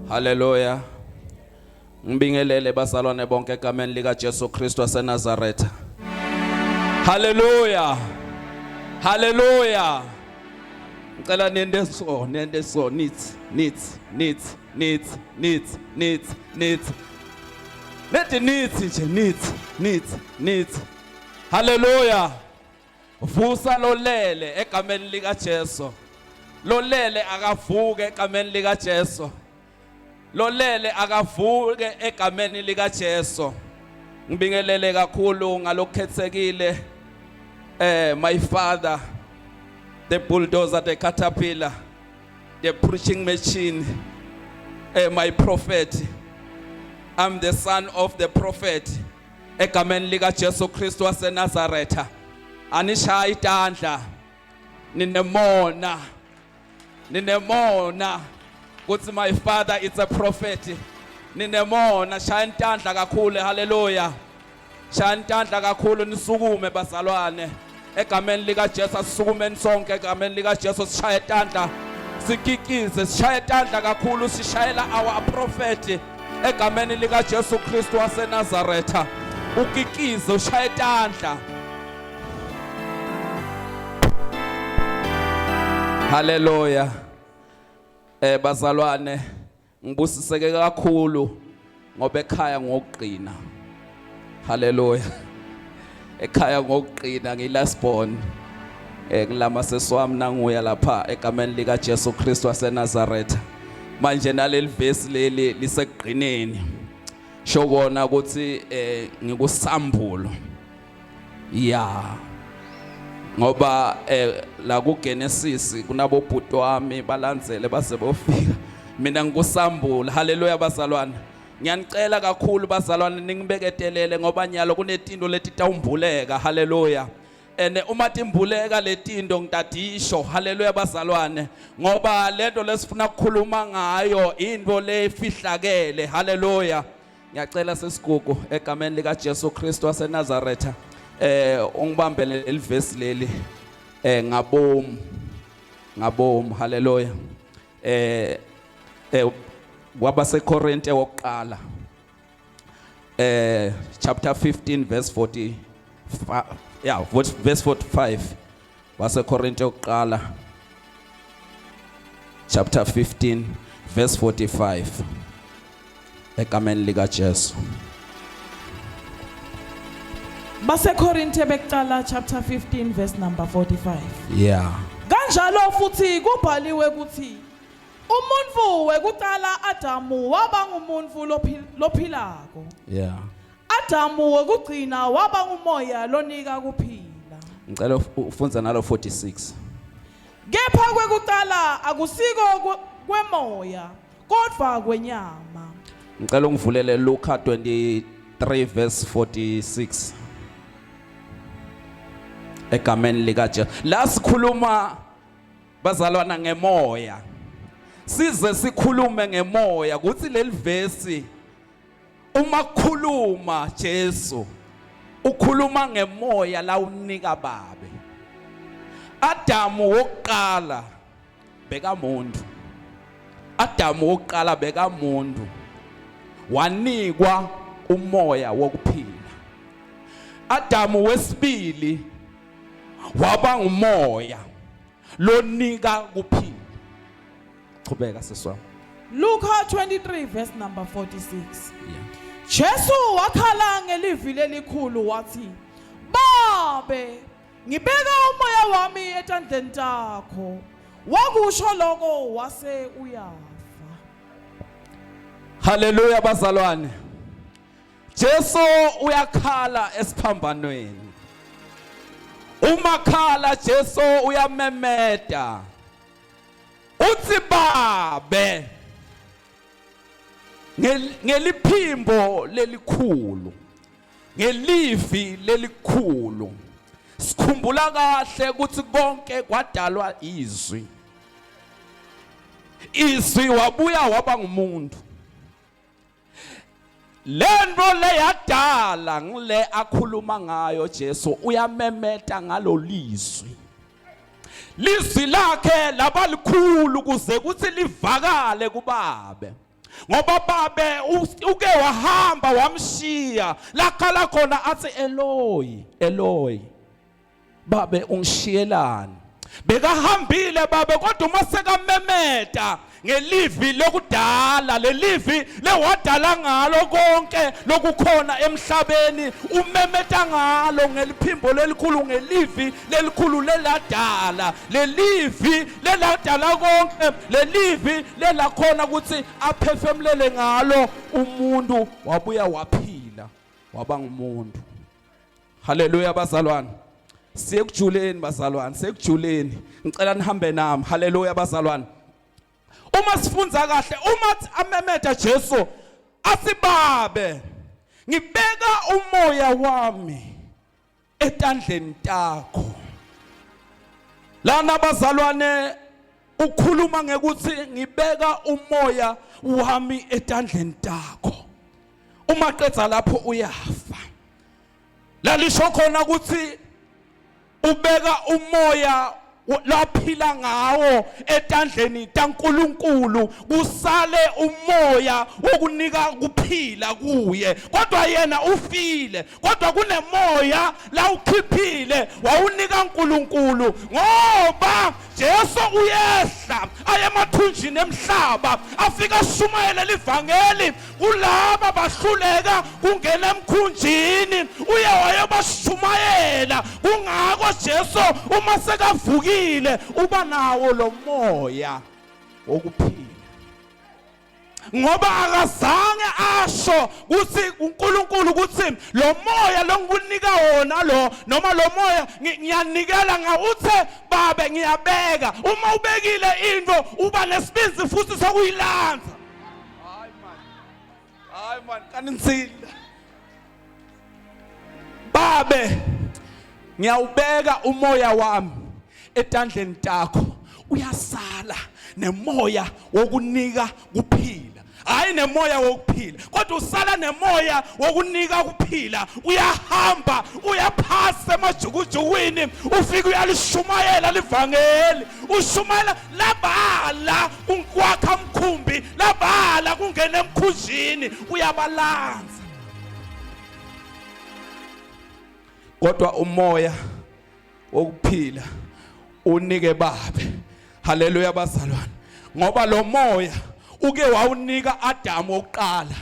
Hallelujah. Ngibingelele bazalwane bonke egameni lika Jesu Kristu waseNazaretha. Hallelujah. Hallelujah. Ngicela nende so needs. Let needs. Hallelujah. Vusa lolele egameni lika Jesu. Lolele akavuke egameni lika Jesu. Lolele akavuke egameni lika Jesu. Ngibingelele kakhulu ngalokhetsekile my father, the bulldozer, the caterpillar, the preaching machine, my prophet. I'm the son of the prophet. Egameni lika Jesu Kristu waseNazaretha. Anishaya itandla. Ninemona. Ukuthi my father is a prophet. Ninemona shaya intandla kakhulu. Hallelujah. Shaya intandla kakhulu nisukume bazalwane. Egameni lika Jesu sisukumeni sonke egameni lika Jesu sishaya intandla. Sikikize sishaya intandla kakhulu sishayela our prophet. Egameni lika Jesu Kristu waseNazaretha. Ukikize ushaya intandla. Hallelujah. Bazalwane ngibusiseke kakhulu ngoba ekhaya ngokuqina. Hallelujah. Ekhaya ngokuqina ngilast born. Ngilama seswami nanguya lapha egameni lika Jesu Kristu waseNazaretha. Manje naleli verse leli liseqineni. Shobona ukuthi ngikusambulo. Yeah. Ngoba la ku Genesis kunabo bhuti wami balandzele base bofika mina ngikusambula. Hallelujah bazalwane. Ngiyanicela kakhulu bazalwane ningibeketelele ngoba nyalo kunetindo letitawumbuleka. Hallelujah. Uma timbuleka letindo ngitadisho. Hallelujah bazalwane. Ngoba lento lesifuna ukukhuluma ngayo into lefihlakele. Hallelujah. Ngiyacela sesigugu egameni lika Jesu Kristu waseNazaretha. Ungibambele elivesi leli ngabom hallelujah wabase Korinte wokuqala chapter 15 verse 40 verse 45 wase Korinte wokuqala chapter 15 verse 45 egameni lika Jesu. Base Korinte bekuqala chapter 15 verse number 45. Yeah. Kanjalo futhi kubhaliwe ukuthi umuntu wekuqala Adamu waba ngumuntu lophilako. Yeah. Adamu wekugcina waba ngumoya lonika kuphila. Ngicela ufunze nalo 46. Kepha kwekuqala akusiko kwemoya kodwa kwenyama. Ngicela ungivulele Luka 23 verse 46. Egameni lika Jesu. La sikhuluma bazalwana ngemoya. Size sikhulume ngemoya ukuthi leli verse uma kukhuluma Jesu ukhuluma ngemoya la unika babe. Adamu wokuqala beka umuntu. Adamu wokuqala beka umuntu. Wanikwa umoya wokuphila. Adamu wesibili waba ngumoya lonika kuphila. Qhubeka seswami. Luka 23 verse number 46. Yeah. Jesu wakhala ngelivi lelikhulu wathi, Babe, ngibeka umoya wami etandleni takho. Wakusho lokho wase uyafa. Hallelujah bazalwane. Jesu uyakhala esiphambanweni. Uma khala Jesu uyamemeda. Uthi babe ngeliphimbo lelikhulu. Ngelivi lelikhulu. Sikhumbula kahle ukuthi konke kwadalwa izwi. Izwi wabuya waba ngumuntu. lento leyadala ngile akhuluma ngayo Jesu uyamemeta ngalolizwi lizwi lakhe labalikhulu kuze kuthi livakale kubabe ngoba babe uke wahamba wamshiya lakhala khona athi Eloi Eloi babe ungishiyelani bekahambile babe kodwa uma sekamemeta ngelivi lokudala lelivi lewadala ngalo konke lokukhona emhlabeni umemeta ngalo ngeliphimbo lelikhulu ngelivi lelikhulu leladala lelivi leladala konke lelivi lelakhona ukuthi aphefemlele ngalo umuntu wabuya waphila waba ngumuntu. Haleluya bazalwane, sekujuleni bazalwane, sekujuleni ngicela nihambe nami. Haleluya bazalwane, uma sifunza kahle uma amemeta Jesu asibabe ngibeka umoya wami etandleni takho. Lana bazalwane ukhuluma ngekuthi ngibeka umoya wami etandleni takho. Uma qedza lapho uyafa. Lalisho khona ukuthi ubeka umoya laphila ngawo etandleni taNkulunkulu kusale umoya wokunika kuphila kuye, kodwa yena ufile kodwa kunemoya la ukhiphile wawunika uNkulunkulu ngoba Jesu uyehla ayemathunjini emhlaba afika shumayela livangeli kulaba bahluleka kungena emkhunjini uye wayebashumayela. Kungako Jesu uma sekavukile uba nawo lo moya wokuphila ngoba akazange asho kuthi uNkulunkulu kuthi lo moya longunika wona lo noma lo moya ngiyanikela ngawuthe babe ngiyabeka. Uma ubekile into uba nesibinzi futhi sokuyilanza. Hayi man kanintsila babe ngiyawubeka umoya wami etandleni takho uyasala nemoya wokunika kuphila. Hayi nemoya wokuphila kodwa usala nemoya wokunika kuphila. Uyahamba uyaphasa emajukujukwini ufika uyalishumayela livangeli ushumayela labala kwakha mkhumbi labala kungena emkhunjini uyabalanza. Kodwa umoya wokuphila unike babe. Haleluya bazalwane, ngoba lo moya uke wawunika Adamu wokuqala,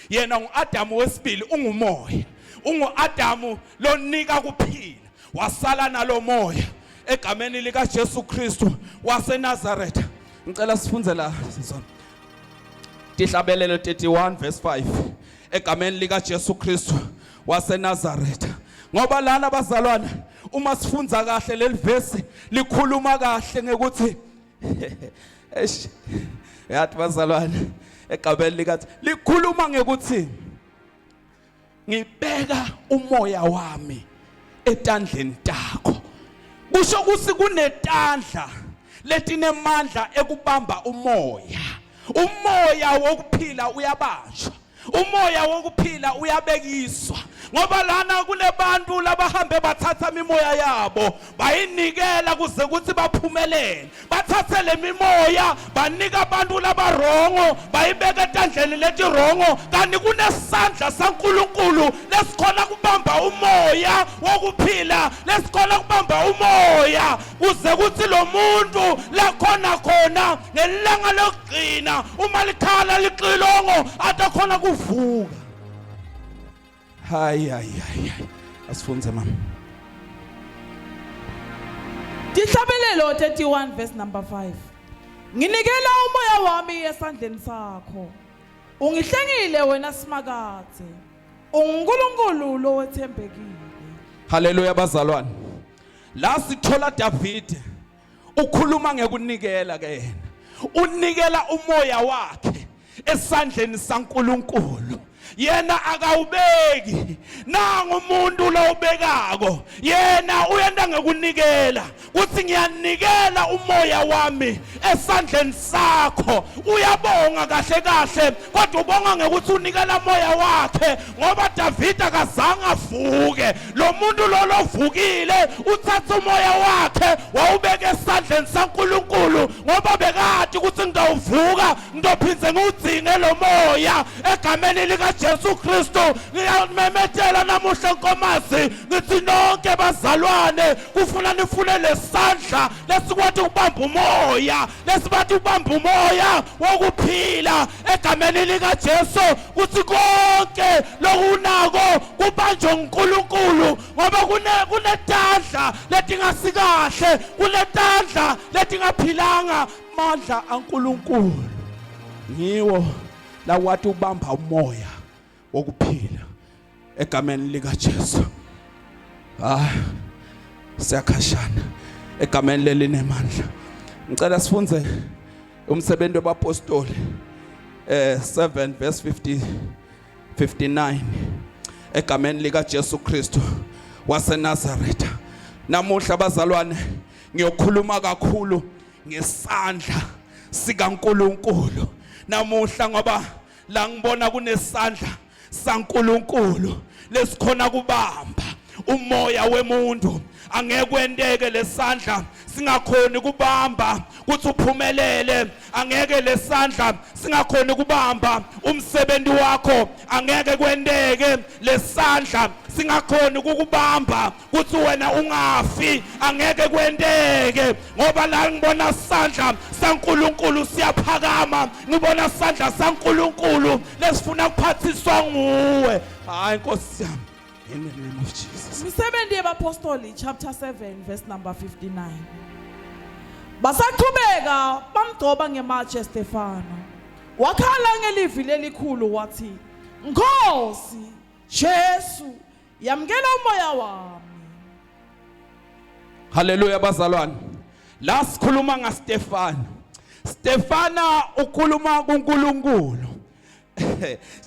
yena ungu-Adamu wesibili ungumoya, ungu-Adamu lonika kuphila. Wasala nalo moya egameni lika Jesu Kristu waseNazaretha. Ngicela sifunze la sizona Tihlabelelo 31 verse 5 egameni lika Jesu Kristu waseNazaretha. Ngoba lana bazalwane uma sifunza kahle leli verse likhuluma kahle ngekuthi yathi bazalwane egameni likathi likhuluma ngekuthi ngibeka umoya wami etandleni takho. Kusho ukuthi kunetandla letinemandla ekubamba umoya. Umoya wokuphila uyabanjwa, umoya wokuphila uyabekiswa. Ngoba lana kunebantu labahambe bathatha imimoya yabo bayinikela kuze ukuthi baphumelele. Bathathe le mimoya banika abantu labarongo bayibeka etandleni leti rongo, kanti kunesandla saNkulunkulu lesikhona kubamba umoya wokuphila, lesikhona kubamba umoya kuze kuthi lo muntu lakhona khona ngelanga lokugcina uma likhala liqilongo atakhona kuvuka. Hayi asifunze mama. Tihlabelelo 31 verse number 5. Nginikela umoya wami esandleni sakho. Ungihlengile wena simakathe. UNkulunkulu lo wethembekile. Haleluya bazalwane. La sithola David ukhuluma ngekunikela ke yena. Unikela umoya wakhe esandleni saNkulunkulu. yena akawubeki nangu umuntu lo ubekako yena uyenda ngekunikela kuthi ngiyanikela umoya wami esandleni sakho uyabonga kahle kahle kodwa ubonga ngekuthi unikela moya wakhe ngoba David akazange avuke lo muntu lo lovukile uthatha umoya wakhe wawubeka esandleni saNkulunkulu ngoba bekade ukuthi ngidawuvuka ngidophinze ngudzinge lo moya egameni lika Jesu Kristu ngiyamemethela namuhla Nkomazi ngithi nonke bazalwane kufuna nifune lesandla lesikwathi ukubamba umoya lesibathi ukubamba umoya wokuphila egameni lika Jesu kuthi konke lokunako kubanjwe uNkulunkulu ngoba kunetandla letingasikahle kunetandla letingaphilanga mandla aNkulunkulu ngiwo la wathi ubamba umoya wokuphila egameni lika Jesu siyakhashana egameni lelinemandla ngicela sifunze umsebenzi wabapostoli 7 verse 59 egameni lika Jesu Kristu waseNazaretha namuhla bazalwane ngiyokhuluma kakhulu ngesandla sikaNkulunkulu namuhla ngoba la ngibona kunesandla saNkulunkulu lesikhona kubamba umoya wemuntu angeke kwendeke lesandla singakhoni kubamba kuthi uphumelele angeke lesandla singakhoni kubamba umsebenzi wakho angeke kwendeke lesandla singakhoni ukubamba kuthi wena ungafi angeke kwendeke ngoba la ngibona isandla saNkulunkulu siyaphakama ngibona isandla saNkulunkulu lesifuna ukuphathiswa nguwe hayi Nkosi yami in the name of Jesus. Umsebenzi wabapostoli chapter 7 verse number 59. Basaqhubeka bamgcoba ngematshe Stefano. Wakhala ngelizwi lelikhulu wathi, "Nkosi Jesu, yamkela umoya wami." Hallelujah bazalwane. La sikhuluma ngaStefano. Stefana ukhuluma kuNkulunkulu.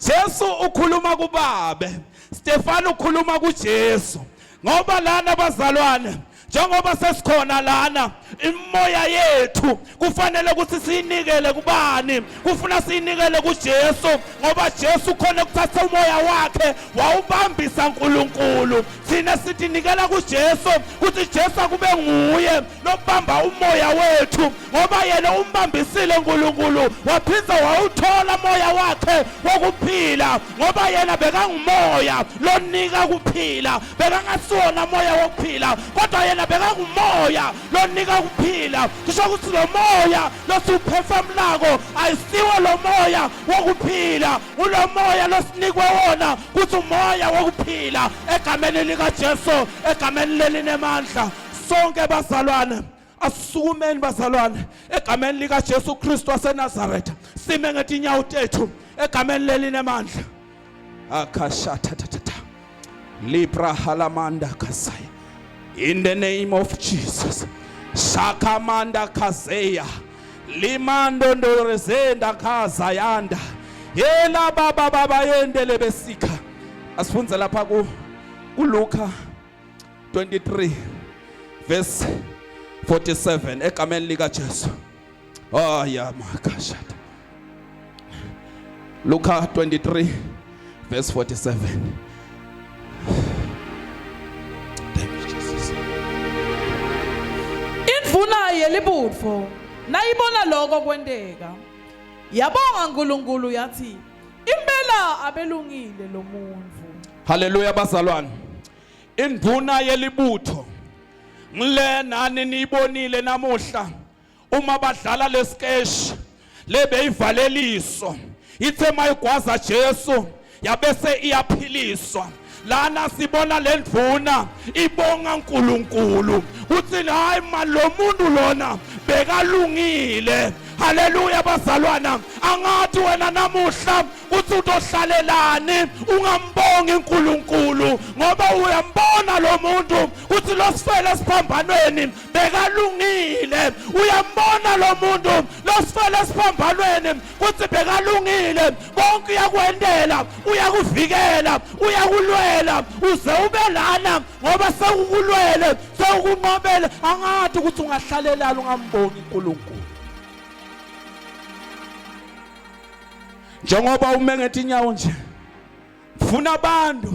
Jesu ukhuluma kuBaba. Stefano ukhuluma kuJesu. Ngoba lana bazalwane njengoba sesikhona lana imoya yethu kufanele ukuthi siyinikele kubani kufuna siyinikele kuJesu ngoba Jesu khona ukuthatha umoya wakhe wawubambisa uNkulunkulu thina sithi nikela kuJesu ukuthi Jesu akube nguye nobamba umoya wethu ngoba yena umbambisile uNkulunkulu waphinda wawuthola umoya wakhe wokuphila ngoba yena bekangumoya lonika kuphila bekangasiwona moya wokuphila kodwa yena bekangumoya lonika kuphila kusho ukuthi lo moya losiphefumulako ayisiwe lo moya wokuphila ulo moya losinikwe wona kuthi umoya wokuphila egameni lika Jesu egameni lelinemandla sonke bazalwane asukumeni bazalwane egameni lika Jesu Kristu waseNazaretha sime ngetinyawo tethu egameni lelinemandla akashata libra halamanda kasaya in the name of Jesus shakamanda kazeya limando ndorezenda kazayanda yela baba yendele besika asifunze lapha ku Luka 23 verse 47 egameni lika Jesu ya makashata Luka 23 verse 47 Indvuna yelibutfo nayibona lokho kwenteka yabonga uNkulunkulu yathi impela abelungile lo muntu. Hallelujah bazalwane. Indvuna yelibutho ngile nani niyibonile namuhla uma badlala lesikeshi lebeyivaleliso ithe mayigwaza Jesu yabese iyaphiliswa lana sibona lendvuna ibonga uNkulunkulu uthi hayi lo muntu lona bekalungile haleluya bazalwana. Angathi wena namuhla uthi utohlalelani ungambongi uNkulunkulu ngoba uyambona lo muntu uthi losifela esiphambanweni bekalungile. Uyambona lo muntu losifela esiphambanweni uthi bekalungile. Konke uyakwendela, uyakuvikela, uyakulwela uze ube lana ngoba sewukulwele, sewukunqobele. Angathi ukuthi ungahlalelana ungambongi uNkulunkulu. Njengoba umengethe inyawo nje funa abantu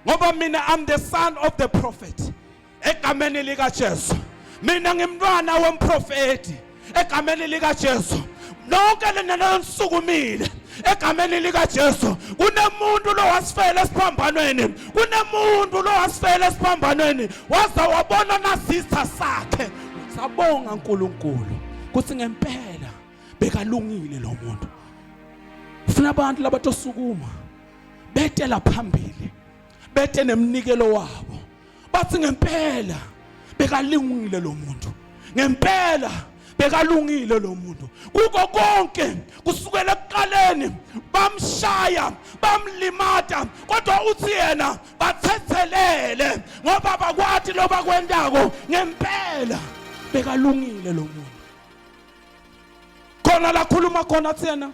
ngoba mina I'm the son of the prophet egameni lika Jesu. Mina ngimntwana womprofeti egameni lika Jesu. Nonke lena nonsukumile egameni lika Jesu. Kunemuntu lo wasifela esiphambanweni, kunemuntu lo wasifela esiphambanweni waza wabona na sister sakhe. Sabonga uNkulunkulu kuthi ngempela bekalungile lo muntu. Funa abantu labatosukuma betela phambili, bete nemnikelo wabo, bathi ngempela bekalungile lo muntu, ngempela bekalungile lo muntu. Kuko konke kusukela ekuqaleni bamshaya, bamlimata, kodwa uthi yena bathethelele ngoba bakwathi lo bakwendako ngempela bekalungile lo muntu. Khona la khuluma khona thina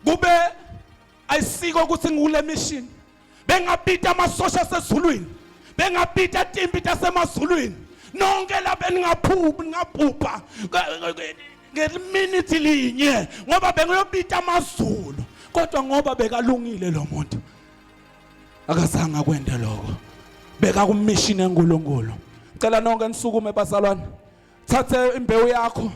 kube ayisiko ukuthi ngule mission bengapita amasosha sezulwini, bengapita timbi tasemazulwini, nonke lapha ningaphupa ngeminute linye ngoba bengiyopita amazulu, kodwa ngoba bekalungile lo muntu akazange akwende lokho, beka ku mission eNkulunkulu. Cela nonke nisukume bazalwane, thathe imbewu yakho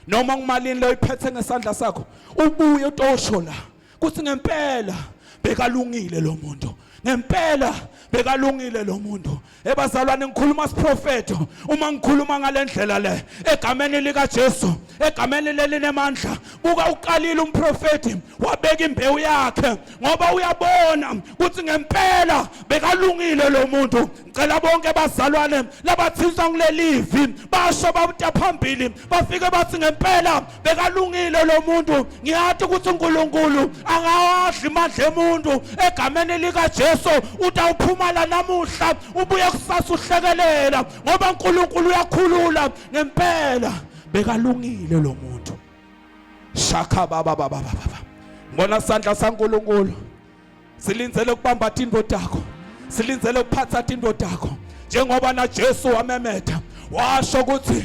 noma ngumalini lo iphethe ngesandla sakho, ubuye utosho la kuthi ngempela bekalungile lo muntu, ngempela bekalungile lo muntu. Ebazalwane ngikhuluma siprofeto, uma ngikhuluma ngalendlela le egameni lika Jesu, egameni lelinemandla. Buka uqalile umprofeti wabeka imbewu yakhe ngoba uyabona ukuthi ngempela bekalungile lo muntu. Ngicela bonke bazalwane labathisa ngilelivi basho babuta phambili bafike bathi ngempela bekalungile lo muntu. Ngiyathi ukuthi uNkulunkulu angawadli imandla emuntu egameni lika Jesu. Utawuphuma la namuhla ubuye kusasa uhlekelela ngoba uNkulunkulu uyakhulula. Ngempela bekalungile lo muntu. Shaka baba ngibona isandla saNkulunkulu silinzele ukubamba indodana yakho, silinzele ukuphatha indodana yakho njengoba na Jesu wamemetha washo ukuthi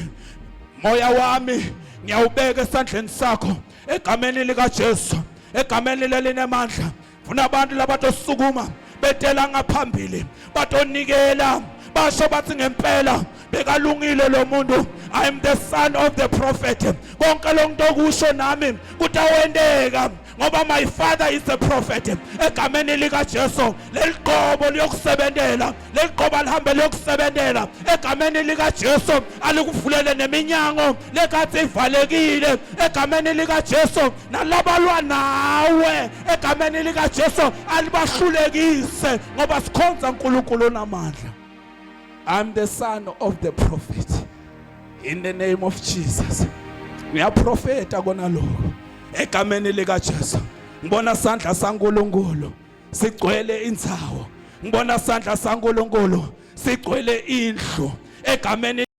moya wami ngiyawubeka esandleni sakho egameni lika Jesu, egameni lelinemandla. Funa abantu labatosukuma betela ngaphambili batonikela basho bathi ngempela bekalungile lo muntu. I am the son of the prophet. Konke lontokusho nami kutawendeka ngoba my father is a prophet. Egameni lika Jesu leliqobo liyokusebenzela, leliqobo alihambe liyokusebenzela egameni lika Jesu. Alikuvulele neminyango lekade ivalekile egameni lika Jesu. Nalabalwa nawe egameni lika Jesu alibahlulekise ngoba sikhonza uNkulunkulu onamandla. I'm the son of the prophet. In the name of Jesus. Ngiyaprofeta kona lokho egameni lika Jesu. Ngibona sandla saNkulunkulu sigcwele indzawo. Ngibona sandla saNkulunkulu sigcwele indlu egameni